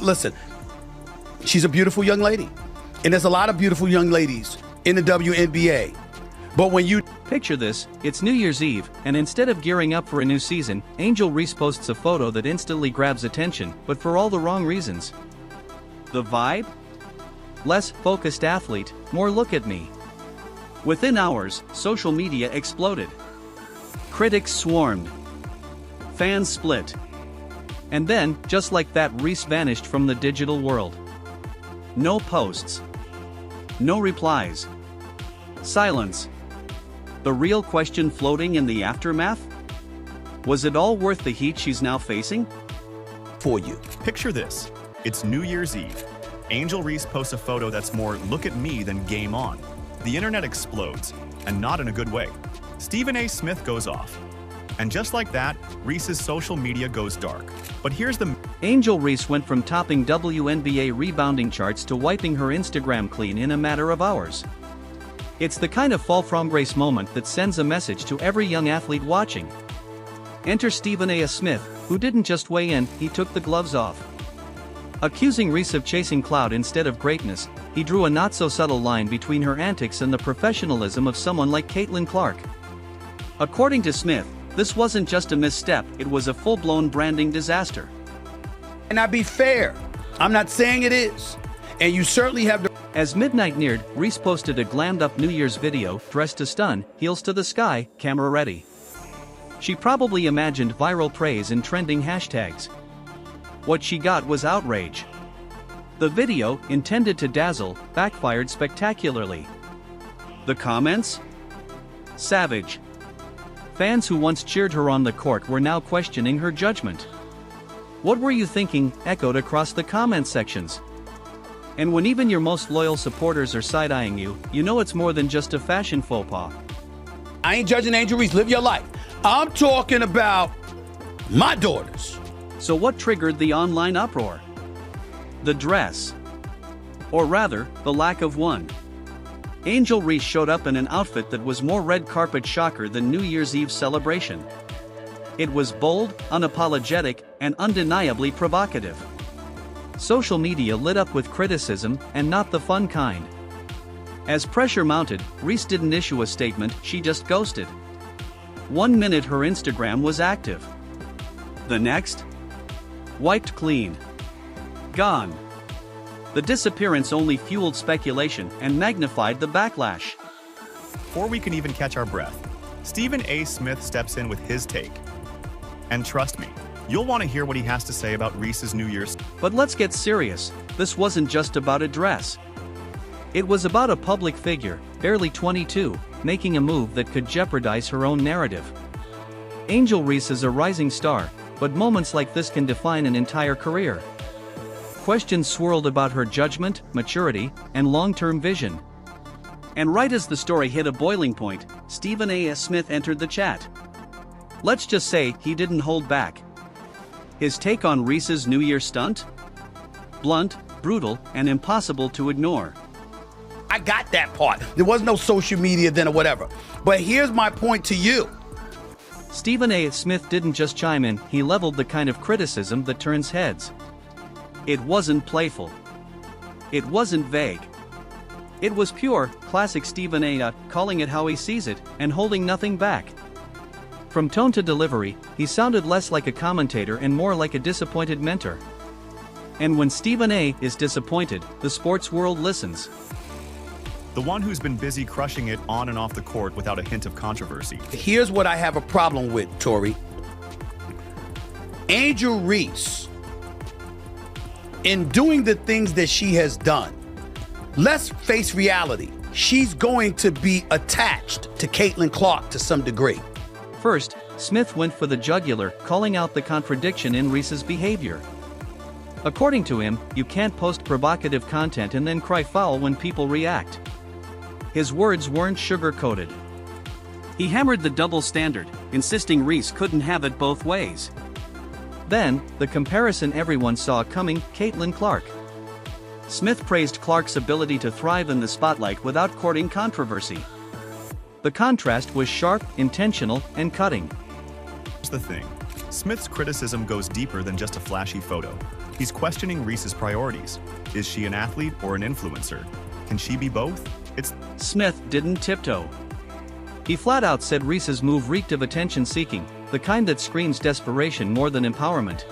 listen, she's a beautiful young lady. And there's a lot of beautiful young ladies in the WNBA. But when you picture this, it's New Year's Eve, and instead of gearing up for a new season, Angel Reese posts a photo that instantly grabs attention, but for all the wrong reasons. The vibe? Less focused athlete, more look at me. Within hours, social media exploded. Critics swarmed. Fans split. And then, just like that, Reese vanished from the digital world. No posts. No replies. Silence. The real question floating in the aftermath? Was it all worth the heat she's now facing? for you. Picture this. It's New Year's Eve. Angel Reese posts a photo that's more look at me than game on. The internet explodes, and not in a good way. StephenASmith goes off. And just like that, Reese's social media goes dark. But here's the... Angel Reese went from topping WNBA rebounding charts to wiping her Instagram clean in a matter of hours. It's the kind of fall from grace moment that sends a message to every young athlete watching. Enter StephenASmith, who didn't just weigh in, he took the gloves off. Accusing Reese of chasing clout instead of greatness, he drew a not-so-subtle line between her antics and the professionalism of someone like Caitlin Clark. According to Smith, this wasn't just a misstep, it was a full-blown branding disaster. And I be fair, I'm not saying it is. And you certainly have the... As midnight neared, Reese posted a glammed-up New Year's video, dressed to stun, heels to the sky, camera ready. She probably imagined viral praise and trending hashtags. What she got was outrage. The video, intended to dazzle, backfired spectacularly. The comments? Savage. Fans who once cheered her on the court were now questioning her judgment. "What were you thinking?" echoed across the comment sections. And when even your most loyal supporters are side-eyeing you, you know it's more than just a fashion faux pas. I ain't judging Angel Reese, live your life. I'm talking about my daughters. So what triggered the online uproar? The dress. Or rather, the lack of one. Angel Reese showed up in an outfit that was more red carpet shocker than New Year's Eve celebration. It was bold, unapologetic, and undeniably provocative. Social media lit up with criticism, and not the fun kind. As pressure mounted, Reese didn't issue a statement, she just ghosted. 1 minute her Instagram was active. The next? Wiped clean. Gone. The disappearance only fueled speculation and magnified the backlash. Before we can even catch our breath, StephenASmith steps in with his take. And trust me, you'll want to hear what he has to say about Reese's New Year's. But let's get serious, this wasn't just about a dress. It was about a public figure, barely 22, making a move that could jeopardize her own narrative. Angel Reese is a rising star, but moments like this can define an entire career. Questions swirled about her judgment, maturity, and long-term vision. And right as the story hit a boiling point, StephenASmith entered the chat. Let's just say he didn't hold back. His take on Reese's New Year stunt? Blunt, brutal, and impossible to ignore. I got that part. There was no social media then or whatever. But here's my point to you. StephenASmith didn't just chime in, he leveled the kind of criticism that turns heads. It wasn't playful. It wasn't vague. It was pure, classic Stephen A. Calling it how he sees it, and holding nothing back. From tone to delivery, he sounded less like a commentator and more like a disappointed mentor. And when Stephen A. is disappointed, the sports world listens. The one who's been busy crushing it on and off the court without a hint of controversy. Here's what I have a problem with, Tori. Angel Reese, in doing the things that she has done, let's face reality. She's going to be attached to Caitlin Clark to some degree. First, Smith went for the jugular, calling out the contradiction in Reese's behavior. According to him, you can't post provocative content and then cry foul when people react. His words weren't sugar-coated. He hammered the double standard, insisting Reese couldn't have it both ways. Then, the comparison everyone saw coming, Caitlin Clark. Smith praised Clark's ability to thrive in the spotlight without courting controversy. The contrast was sharp, intentional, and cutting. Here's the thing. Smith's criticism goes deeper than just a flashy photo. He's questioning Reese's priorities. Is she an athlete or an influencer? Can she be both? Smith didn't tiptoe. He flat out said Reese's move reeked of attention-seeking, the kind that screams desperation more than empowerment.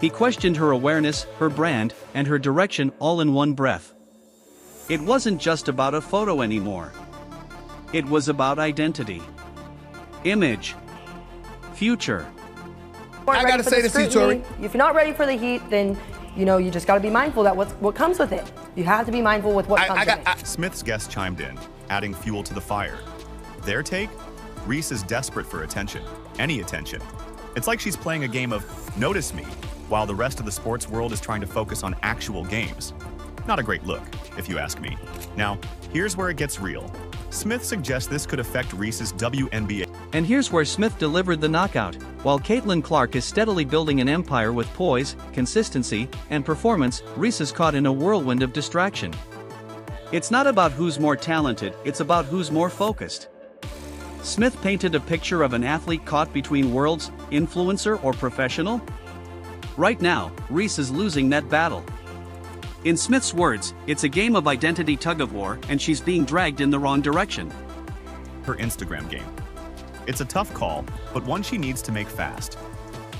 He questioned her awareness, her brand, and her direction all in one breath. It wasn't just about a photo anymore. It was about identity, image, future. I gotta say this to you, Tori. If you're not ready for the heat, then you just gotta be mindful that what comes with it. You have to be mindful with what comes with it. Smith's guests chimed in, adding fuel to the fire. Their take? Reese is desperate for attention, any attention. It's like she's playing a game of notice me, while the rest of the sports world is trying to focus on actual games. Not a great look, if you ask me. Now, here's where it gets real. Smith suggests this could affect Reese's WNBA. And here's where Smith delivered the knockout. While Caitlin Clark is steadily building an empire with poise, consistency, and performance, Reese is caught in a whirlwind of distraction. It's not about who's more talented, it's about who's more focused. Smith painted a picture of an athlete caught between worlds, influencer or professional. Right now, Reese is losing that battle. In Smith's words, it's a game of identity tug-of-war, and she's being dragged in the wrong direction. Her Instagram game. It's a tough call, but one she needs to make fast.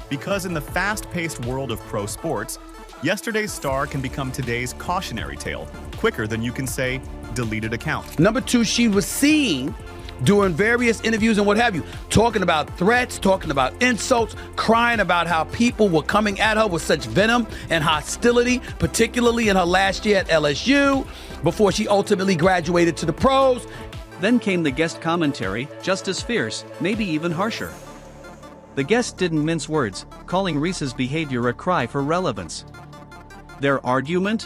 Because in the fast-paced world of pro sports, yesterday's star can become today's cautionary tale, quicker than you can say, deleted account. Number two, she was seen doing various interviews and what have you, talking about threats, talking about insults, crying about how people were coming at her with such venom and hostility, particularly in her last year at LSU, before she ultimately graduated to the pros. Then came the guest commentary, just as fierce, maybe even harsher. The guest didn't mince words, calling Reese's behavior a cry for relevance. Their argument?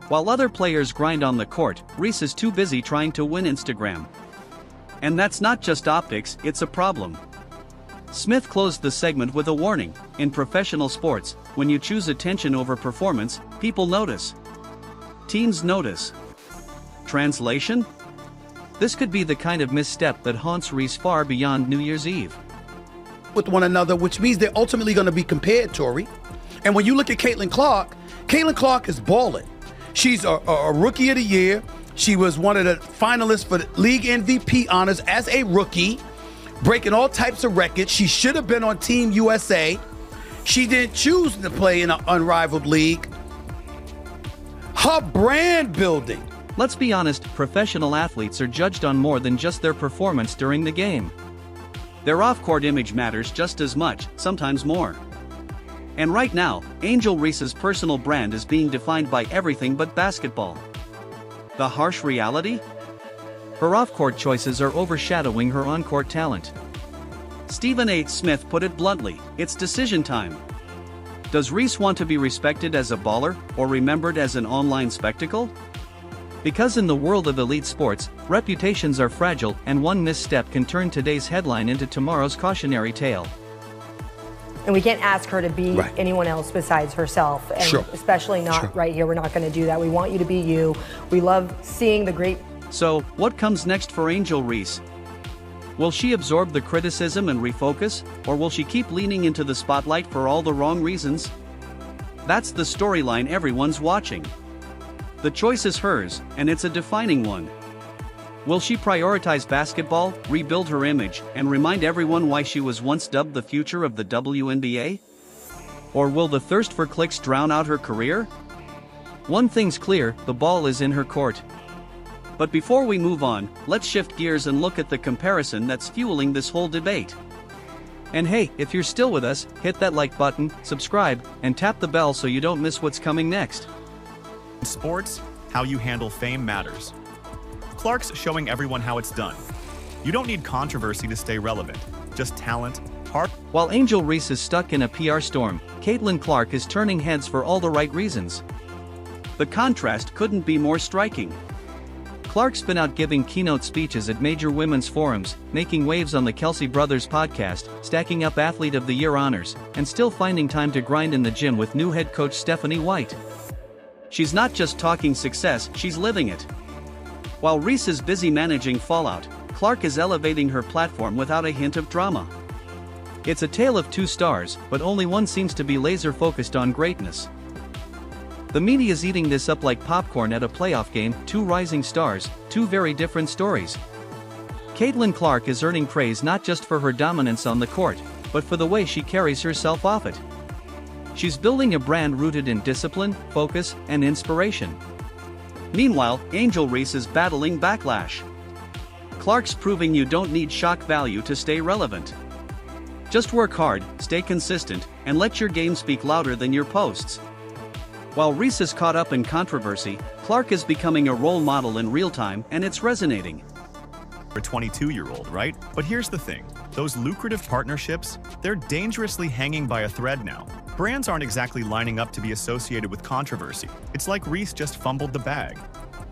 While other players grind on the court, Reese is too busy trying to win Instagram. And that's not just optics, it's a problem. Smith closed the segment with a warning. In professional sports, when you choose attention over performance, people notice. Teams notice. Translation? This could be the kind of misstep that haunts Reese far beyond New Year's Eve. With one another, which means they're ultimately going to be compared, Tori. And when you look at Caitlin Clark is balling. She's a rookie of the year. She was one of the finalists for the league MVP honors as a rookie, breaking all types of records. She should have been on Team USA. She didn't choose to play in an unrivaled league. Her brand building. Let's be honest, professional athletes are judged on more than just their performance during the game. Their off-court image matters just as much, sometimes more. And right now, Angel Reese's personal brand is being defined by everything but basketball. The harsh reality? Her off-court choices are overshadowing her on-court talent. StephenASmith put it bluntly, it's decision time. Does Reese want to be respected as a baller, or remembered as an online spectacle? Because in the world of elite sports, reputations are fragile, and one misstep can turn today's headline into tomorrow's cautionary tale. And we can't ask her to be Right. anyone else besides herself, and Sure. especially not Sure. right here. We're not going to do that. We want you to be you. We love seeing the great. So, what comes next for Angel Reese? Will she absorb the criticism and refocus, or will she keep leaning into the spotlight for all the wrong reasons? That's the storyline everyone's watching. The choice is hers, and it's a defining one. Will she prioritize basketball, rebuild her image, and remind everyone why she was once dubbed the future of the WNBA? Or will the thirst for clicks drown out her career? One thing's clear, the ball is in her court. But before we move on, let's shift gears and look at the comparison that's fueling this whole debate. And hey, if you're still with us, hit that like button, subscribe, and tap the bell so you don't miss what's coming next. In sports, how you handle fame matters. Clark's showing everyone how it's done. You don't need controversy to stay relevant, just talent, heart. While Angel Reese is stuck in a PR storm, Caitlin Clark is turning heads for all the right reasons. The contrast couldn't be more striking. Clark's been out giving keynote speeches at major women's forums, making waves on the Kelsey Brothers podcast, stacking up Athlete of the Year honors, and still finding time to grind in the gym with new head coach Stephanie White. She's not just talking success, she's living it. While Reese is busy managing fallout, Clark is elevating her platform without a hint of drama. It's a tale of two stars, but only one seems to be laser-focused on greatness. The media's eating this up like popcorn at a playoff game, two rising stars, two very different stories. Caitlin Clark is earning praise not just for her dominance on the court, but for the way she carries herself off it. She's building a brand rooted in discipline, focus, and inspiration. Meanwhile, Angel Reese is battling backlash. Clark's proving you don't need shock value to stay relevant. Just work hard, stay consistent, and let your game speak louder than your posts. While Reese is caught up in controversy, Clark is becoming a role model in real time, and it's resonating. A 22-year-old, right? But here's the thing. Those lucrative partnerships, they're dangerously hanging by a thread now. Brands aren't exactly lining up to be associated with controversy. It's like Reese just fumbled the bag.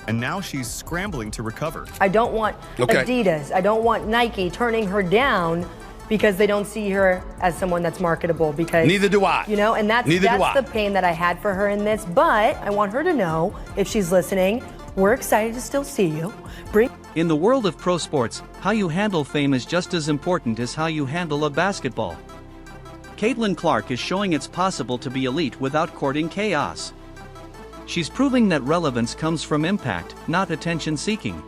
And now she's scrambling to recover. I don't want Adidas, I don't want Nike turning her down because they don't see her as someone that's marketable, because neither do I. You know, and that's the pain that I had for her in this, but I want her to know, if she's listening, we're excited to still see you. In the world of pro sports, how you handle fame is just as important as how you handle a basketball. Caitlin Clark is showing it's possible to be elite without courting chaos. She's proving that relevance comes from impact, not attention seeking.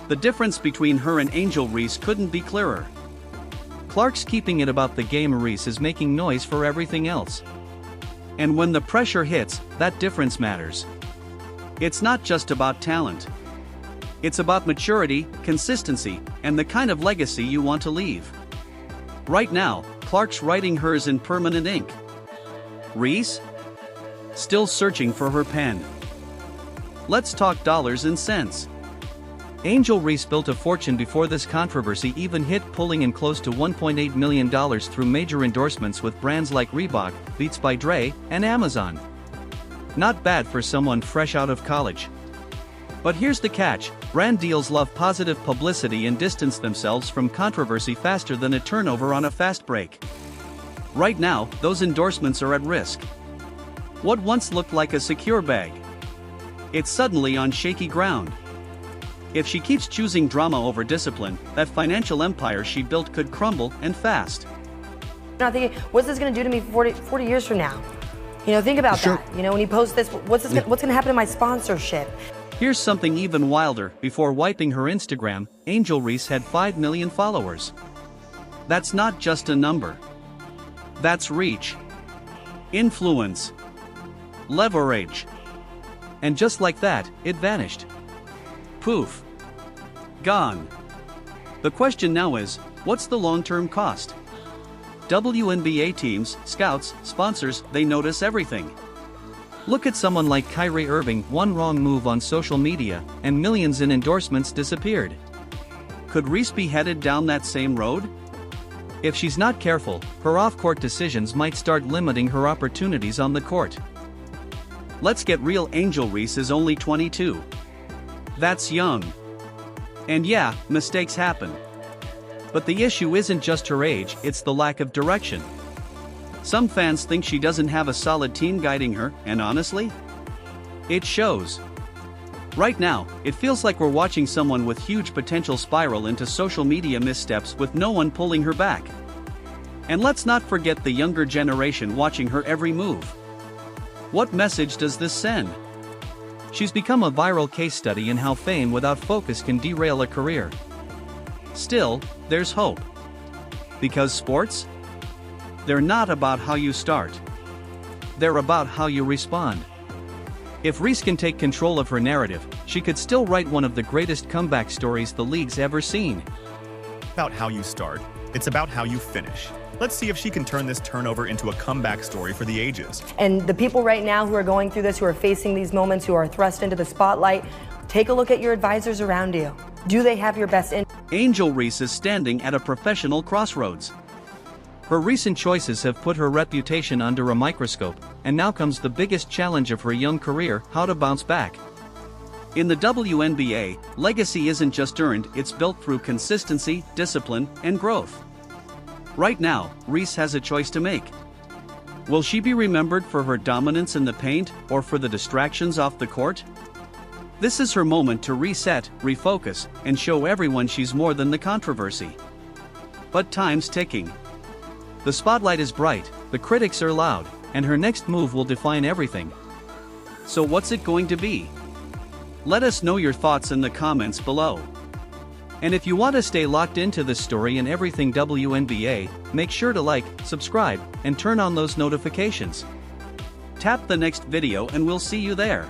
The difference between her and Angel Reese couldn't be clearer. Clark's keeping it about the game, Reese is making noise for everything else. And when the pressure hits, that difference matters. It's not just about talent. It's about maturity, consistency, and the kind of legacy you want to leave. Right now, Clark's writing hers in permanent ink. Reese? Still searching for her pen. Let's talk dollars and cents. Angel Reese built a fortune before this controversy even hit, pulling in close to $1.8 million through major endorsements with brands like Reebok, Beats by Dre, and Amazon. Not bad for someone fresh out of college. But here's the catch, brand deals love positive publicity and distance themselves from controversy faster than a turnover on a fast break. Right now, those endorsements are at risk. What once looked like a secure bag, it's suddenly on shaky ground. If she keeps choosing drama over discipline, that financial empire she built could crumble, and fast. I'm not thinking, what's this going to do to me 40 years from now? You know, think about that. You know, when you post this, what's going to happen to my sponsorship? Here's something even wilder. Before wiping her Instagram, Angel Reese had 5 million followers. That's not just a number. That's reach, influence, leverage. And just like that, it vanished. Poof. Gone. The question now is, what's the long-term cost? WNBA teams, scouts, sponsors, they notice everything. Look at someone like Kyrie Irving, one wrong move on social media, and millions in endorsements disappeared. Could Reese be headed down that same road? If she's not careful, her off-court decisions might start limiting her opportunities on the court. Let's get real, Angel Reese is only 22. That's young. And yeah, mistakes happen. But the issue isn't just her age, it's the lack of direction. Some fans think she doesn't have a solid team guiding her, and honestly, it shows. Right now, it feels like we're watching someone with huge potential spiral into social media missteps with no one pulling her back. And let's not forget the younger generation watching her every move. What message does this send? She's become a viral case study in how fame without focus can derail a career. Still, there's hope. Because sports? They're not about how you start. They're about how you respond. If Reese can take control of her narrative, she could still write one of the greatest comeback stories the league's ever seen. About how you start, it's about how you finish. Let's see if she can turn this turnover into a comeback story for the ages. And the people right now who are going through this, who are facing these moments, who are thrust into the spotlight, take a look at your advisors around you. Do they have your best interest? Angel Reese is standing at a professional crossroads. Her recent choices have put her reputation under a microscope, and now comes the biggest challenge of her young career: how to bounce back. In the WNBA, legacy isn't just earned, it's built through consistency, discipline, and growth. Right now, Reese has a choice to make. Will she be remembered for her dominance in the paint, or for the distractions off the court? This is her moment to reset, refocus, and show everyone she's more than the controversy. But time's ticking. The spotlight is bright, the critics are loud, and her next move will define everything. So what's it going to be? Let us know your thoughts in the comments below. And if you want to stay locked into this story and everything WNBA, make sure to like, subscribe, and turn on those notifications. Tap the next video and we'll see you there.